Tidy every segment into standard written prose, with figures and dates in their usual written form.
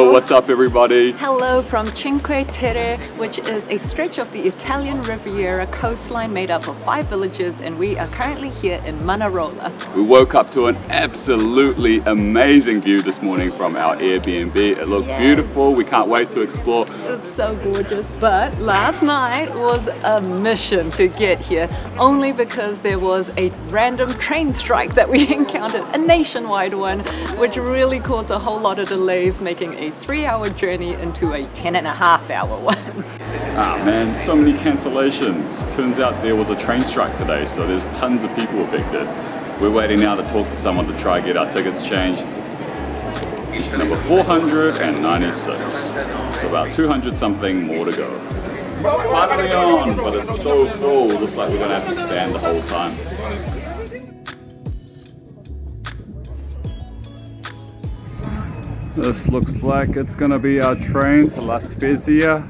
Yo, what's up everybody? Hello from Cinque Terre, which is a stretch of the Italian Riviera coastline made up of 5 villages, and we are currently here in Manarola. We woke up to an absolutely amazing view this morning from our Airbnb. It looked beautiful. We can't wait to explore. It was so gorgeous, but last night was a mission to get here, only because there was a random train strike that we encountered, a nationwide one, which really caused a whole lot of delays, making a 3-hour journey into a 10.5-hour one. Ah man, so many cancellations. Turns out there was a train strike today, so there's tons of people affected. We're waiting now to talk to someone to try and get our tickets changed. It's number 496. So about 200 something more to go. Finally on, but it's so full. Looks like we're gonna have to stand the whole time. This looks like it's gonna be our train to La Spezia.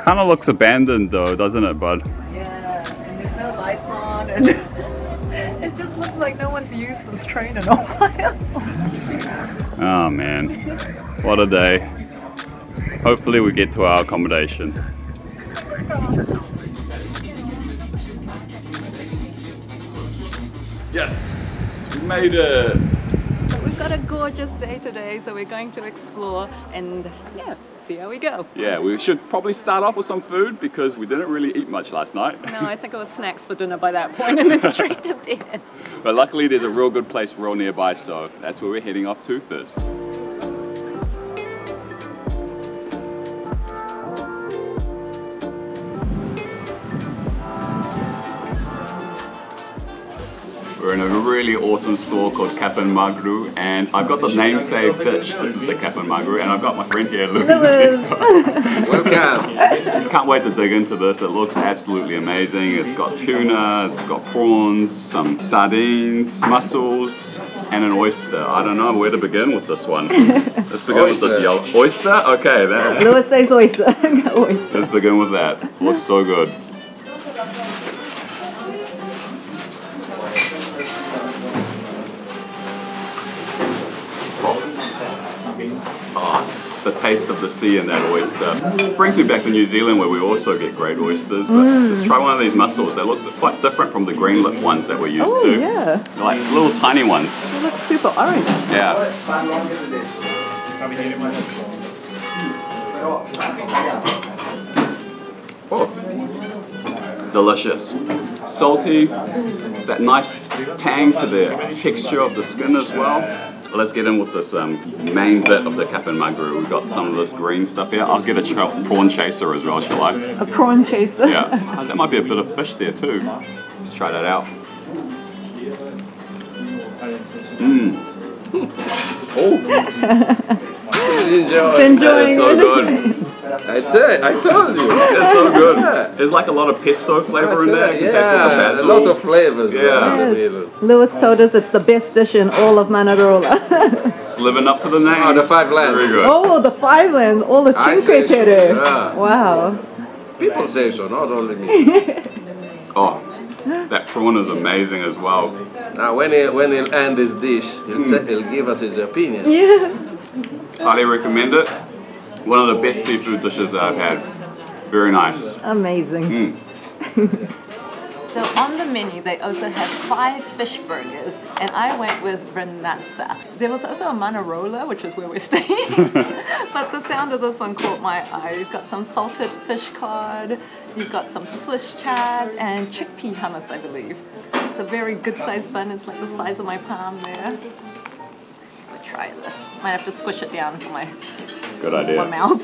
Kinda looks abandoned though, doesn't it, bud? Yeah, and there's no lights on, and it just looks like no one's used this train in a while. Oh man, what a day. Hopefully we get to our accommodation. Yes, we made it. We've got a gorgeous day today, so we're going to explore and yeah, see how we go. Yeah, we should probably start off with some food because we didn't really eat much last night. No, I think it was snacks for dinner by that point and then straight to bed. But luckily there's a real good place real nearby, so that's where we're heading off to first. We're in a really awesome store called Cappun Magru, and I've got the namesake dish. This is the Cappun Magru, and I've got my friend here, Lewis. Welcome! Can't wait to dig into this. It looks absolutely amazing. It's got tuna, it's got prawns, some sardines, mussels, and an oyster. I don't know where to begin with this one. Let's begin with this yellow oyster. Okay, there. Lewis says oyster. Oyster. Let's begin with that. Looks so good. The taste of the sea and that oyster. Brings me back to New Zealand where we also get great oysters, but let's try one of these mussels. They look quite different from the green lip ones that we're used to. Yeah. They're like little tiny ones. They look super orange. Yeah. Oh, delicious. Salty, that nice tang to the texture of the skin as well. Let's get in with this main bit of the Cappun Magru. We've got some of this green stuff here. I'll get a prawn chaser as well, shall I? A prawn chaser? Yeah. Oh, there might be a bit of fish there too. Let's try that out. Oh! Enjoying that is so good. I told you. It's so good. Yeah. There's like a lot of pesto flavor in there. Yeah, a lot of flavors. Yeah. Yes. Lewis told us it's the best dish in all of Manarola. It's living up to the name. Oh, the 5 lands. Very good. Oh, the 5 lands, all the Cinque Terre. Yeah. Wow. People say so, not only me. Oh, that prawn is amazing as well. Now, when he'll end his dish, he'll give us his opinion. Yes. Highly recommend it. One of the best seafood dishes that I've had. Very nice. Amazing. So on the menu they also have 5 fish burgers, and I went with Renazza. There was also a Manarola, which is where we're staying, but the sound of this one caught my eye. You've got some salted fish cod, you've got some Swiss chard, and chickpea hummus, I believe. It's a very good sized bun. It's like the size of my palm there. We'll try this. Might have to squish it down for my good idea. Mouth.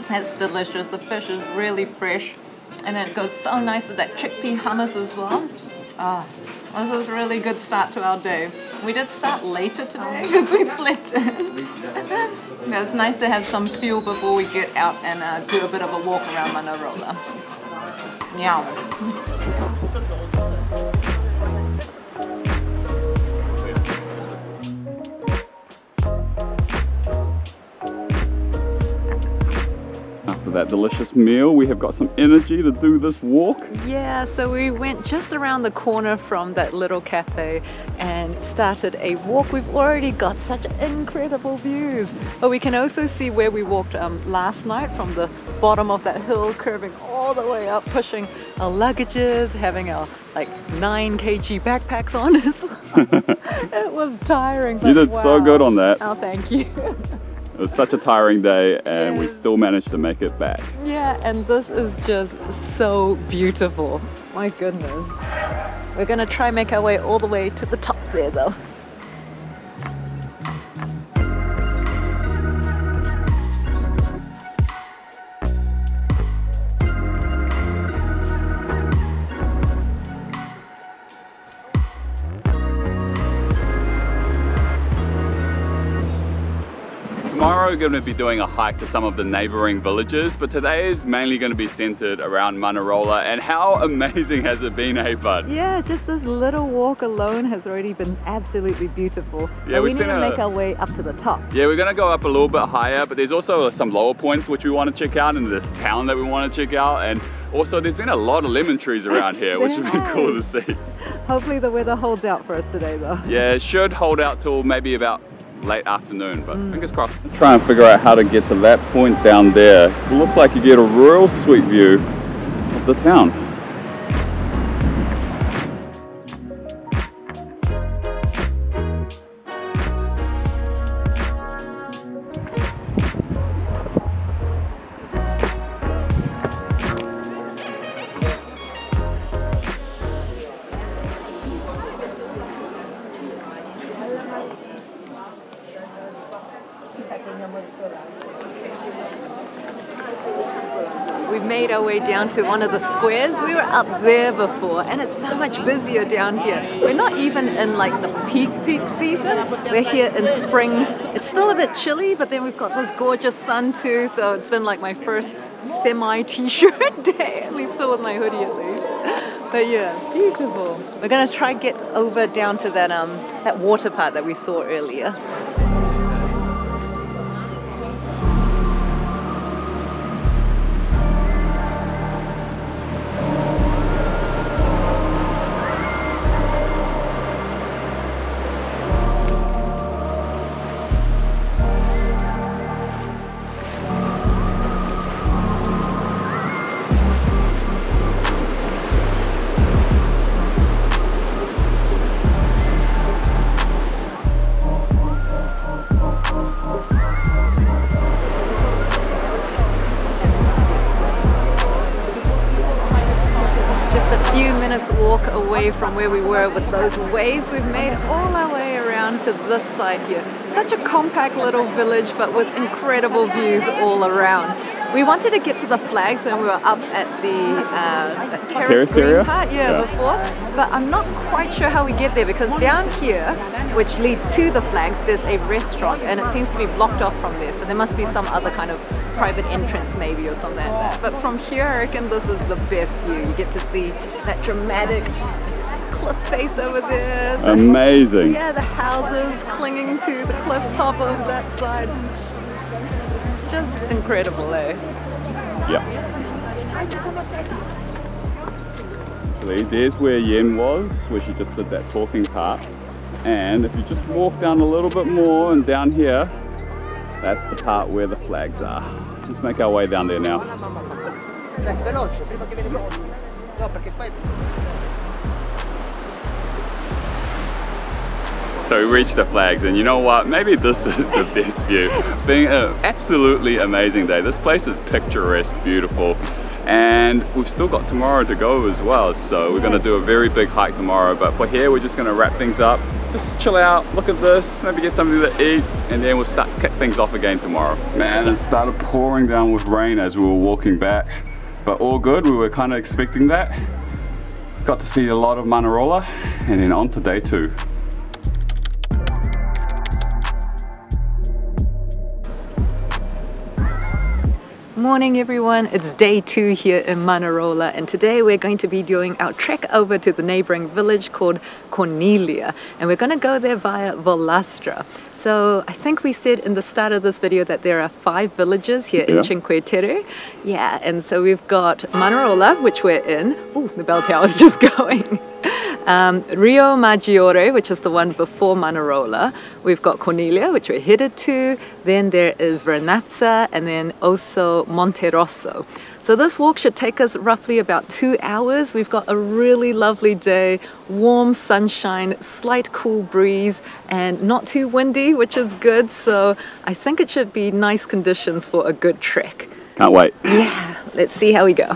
That's delicious. The fish is really fresh, and then it goes so nice with that chickpea hummus as well. Oh, this is a really good start to our day. We did start later today because we slept in. It's nice to have some fuel before we get out and do a bit of a walk around Manarola. Yum. that delicious meal, we have got some energy to do this walk. Yeah, so we went just around the corner from that little cafe and started a walk. We've already got such incredible views. But we can also see where we walked last night from the bottom of that hill, curving all the way up, pushing our luggages, having our like 9 kg backpacks on as well. It was tiring. But you did wow. so good on that. Oh, thank you. It was such a tiring day and we still managed to make it back. Yeah, and this is just so beautiful. My goodness. We're gonna try and make our way all the way to the top there though. Tomorrow we're going to be doing a hike to some of the neighbouring villages, but today is mainly going to be centred around Manarola. And how amazing has it been, hey bud? Yeah, just this little walk alone has already been absolutely beautiful. Yeah, but we need to make our way up to the top. Yeah, we're going to go up a little bit higher, but there's also some lower points which we want to check out, and this town that we want to check out. And also there's been a lot of lemon trees around here, which has been cool to see. Hopefully the weather holds out for us today though. Yeah, it should hold out till maybe about late afternoon, but fingers crossed. Try and figure out how to get to that point down there. It looks like you get a real sweet view of the town. We've made our way down to one of the squares. We were up there before and it's so much busier down here. We're not even in like the peak season. We're here in spring. It's still a bit chilly, but then we've got this gorgeous sun too, so it's been like my first semi-t-shirt day, at least still with my hoodie at least. But yeah, beautiful. We're gonna try get over down to that that water part that we saw earlier. Walk away from where we were with those waves. We've made all our way around to this side here. Such a compact little village, but with incredible views all around. We wanted to get to the flags when we were up at the terrace green part before, but I'm not quite sure how we get there because down here, which leads to the flags, there's a restaurant and it seems to be blocked off from there, so there must be some other kind of private entrance maybe or something like that. But from here I reckon this is the best view. You get to see that dramatic cliff face over there. Amazing. Yeah, the houses clinging to the cliff top of that side. Just incredible, eh? Yeah. Actually, there's where Yen was, where she just did that talking part. And if you just walk down a little bit more and down here, that's the part where the flags are. Let's make our way down there now. So we reached the flags, and you know what? Maybe this is the best view. It's been an absolutely amazing day. This place is picturesque, beautiful, and we've still got tomorrow to go as well. So we're going to do a very big hike tomorrow, but for here we're just going to wrap things up, just chill out, look at this, maybe get something to eat, and then we'll kick things off again tomorrow. Man, it started pouring down with rain as we were walking back, but all good. We were kind of expecting that. Got to see a lot of Manarola, and then on to day 2. Morning everyone, it's day 2 here in Manarola, and today we're going to be doing our trek over to the neighbouring village called Corniglia, and we're going to go there via Volastra. So I think we said in the start of this video that there are 5 villages here in Cinque Terre. Yeah, and so we've got Manarola, which we're in. Oh, the bell tower's just going. Rio Maggiore, which is the one before Manarola. We've got Corniglia, which we're headed to. Then there is Vernazza, and then also Monterosso. So this walk should take us roughly about 2 hours. We've got a really lovely day, warm sunshine, slight cool breeze, and not too windy, which is good. So I think it should be nice conditions for a good trek. Can't wait. Yeah, let's see how we go.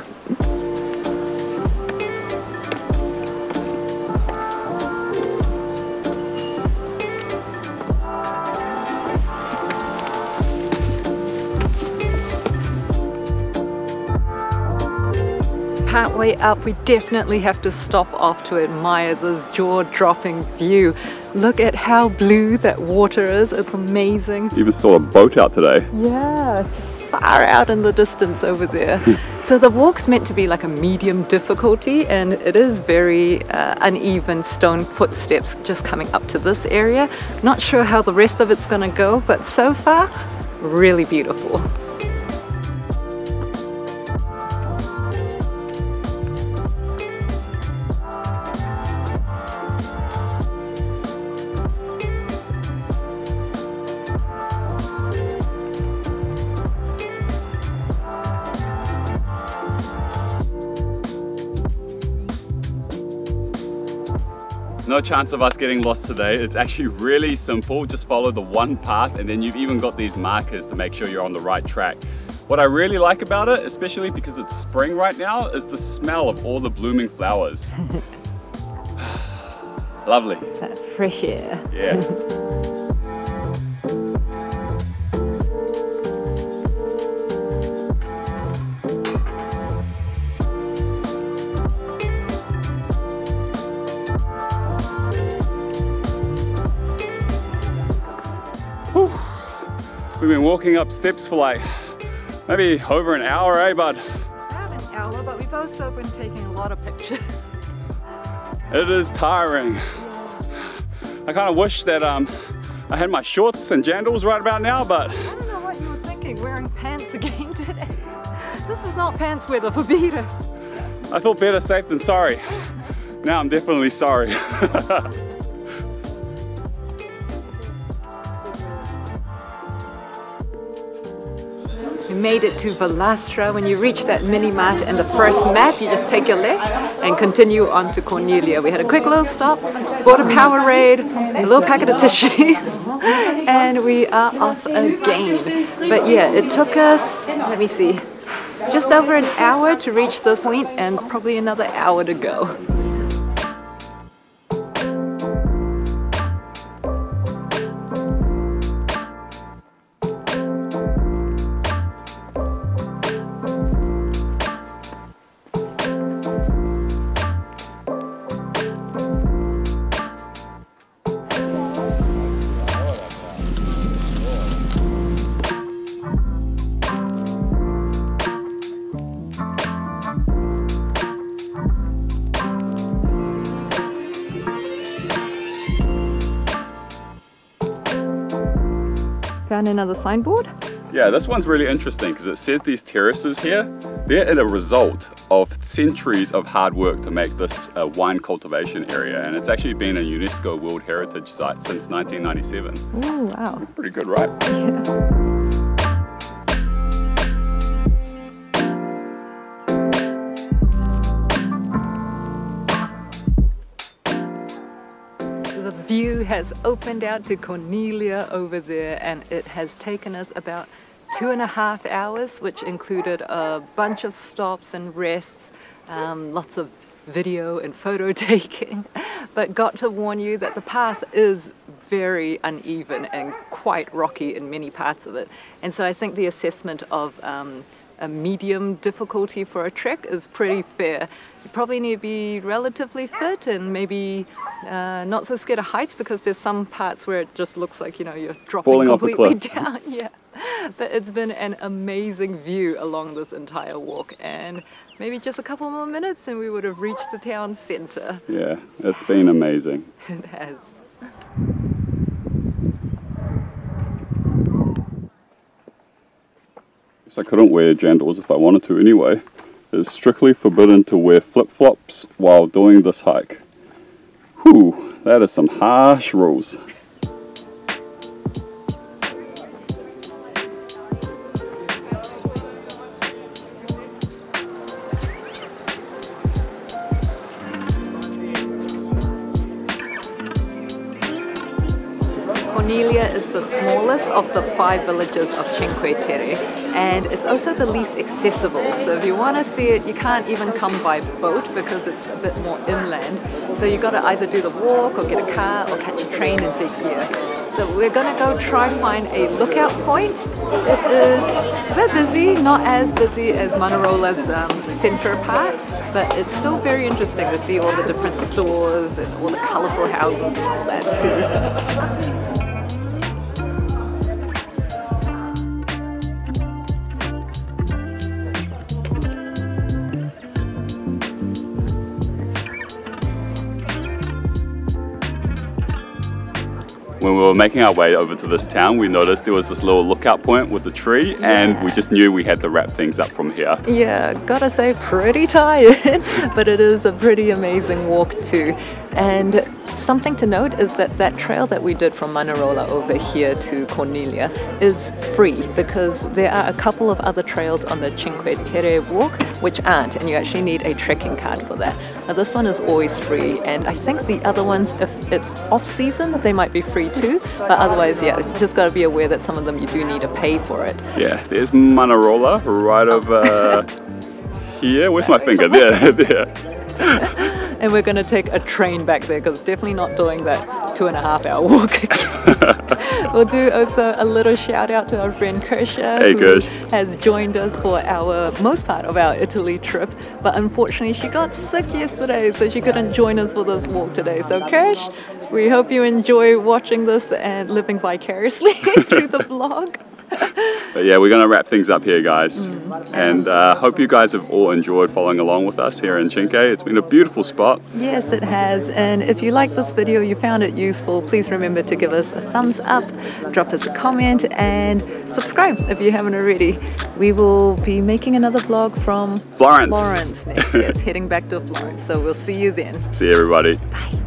Partway up, we definitely have to stop off to admire this jaw-dropping view. Look at how blue that water is, it's amazing. Even saw a boat out today. Yeah, just far out in the distance over there. So the walk's meant to be like a medium difficulty, and it is very uneven stone footsteps just coming up to this area. Not sure how the rest of it's gonna go, but so far, really beautiful. No chance of us getting lost today. It's actually really simple. Just follow the one path, and then you've even got these markers to make sure you're on the right track. What I really like about it, especially because it's spring right now, is the smell of all the blooming flowers. Lovely. That fresh air. Yeah. We've been walking up steps for like maybe over an hour, eh, bud? About an hour, but we've also been taking a lot of pictures. It is tiring. I kind of wish that I had my shorts and jandals right about now, but I don't know what you were thinking, wearing pants again today. This is not pants weather for Peter. I thought better safe than sorry. Now I'm definitely sorry. We made it to Volastra. When you reach that mini-mart and the first map, you just take your left and continue on to Corniglia. We had a quick little stop, bought a Powerade, a little packet of tissues, and we are off again. But yeah, it took us, let me see, just over an hour to reach this point and probably another hour to go. Found another signboard? Yeah, this one's really interesting because it says these terraces here, they're a result of centuries of hard work to make this a wine cultivation area, and it's actually been a UNESCO World Heritage Site since 1997. Oh, wow. Pretty good, right? Yeah. The view has opened out to Corniglia over there, and it has taken us about 2.5 hours, which included a bunch of stops and rests, lots of video and photo taking, but got to warn you that the path is very uneven and quite rocky in many parts of it. And so I think the assessment of a medium difficulty for a trek is pretty fair. You probably need to be relatively fit and maybe Not so scared of heights because there's some parts where it just looks like, you know, you're dropping Falling off the completely cliff. down. Yeah. But it's been an amazing view along this entire walk, and maybe just a couple more minutes and we would have reached the town centre. Yeah, it's been amazing. It has. I couldn't wear jandals if I wanted to anyway. It's strictly forbidden to wear flip-flops while doing this hike. Whew, that is some harsh rules. Corniglia is the smallest of the 5 villages of Cinque Terre, and it's also the least accessible. So if you want to see it, you can't even come by boat because it's a bit more inland. So you've got to either do the walk or get a car or catch a train into here. So we're going to go try find a lookout point. It is a bit busy, not as busy as Manarola's centre part, but it's still very interesting to see all the different stores and all the colourful houses and all that too. When we were making our way over to this town, we noticed there was this little lookout point with the tree, and we just knew we had to wrap things up from here. Yeah, gotta say, pretty tired, but it is a pretty amazing walk too. And something to note is that that trail that we did from Manarola over here to Corniglia is free, because there are a couple of other trails on the Cinque Terre walk which aren't, and you actually need a trekking card for that. Now this one is always free, and I think the other ones, if it's off season, they might be free too, but otherwise, yeah, you just got to be aware that some of them you do need to pay for it. Yeah, there's Manarola right over here. Where's my finger? There. And we're going to take a train back there because definitely not doing that 2.5-hour walk. We'll do also a little shout out to our friend Kirsha, who has joined us for most part of our Italy trip, but unfortunately she got sick yesterday, so she couldn't join us for this walk today. So Kirsh, we hope you enjoy watching this and living vicariously through the vlog. But yeah, we're going to wrap things up here, guys. And hope you guys have all enjoyed following along with us here in Cinque. It's been a beautiful spot. Yes, it has. And if you like this video, you found it useful, please remember to give us a thumbs up, drop us a comment, and subscribe if you haven't already. We will be making another vlog from Florence next. Yes, heading back to Florence. So we'll see you then. See you, everybody. Bye.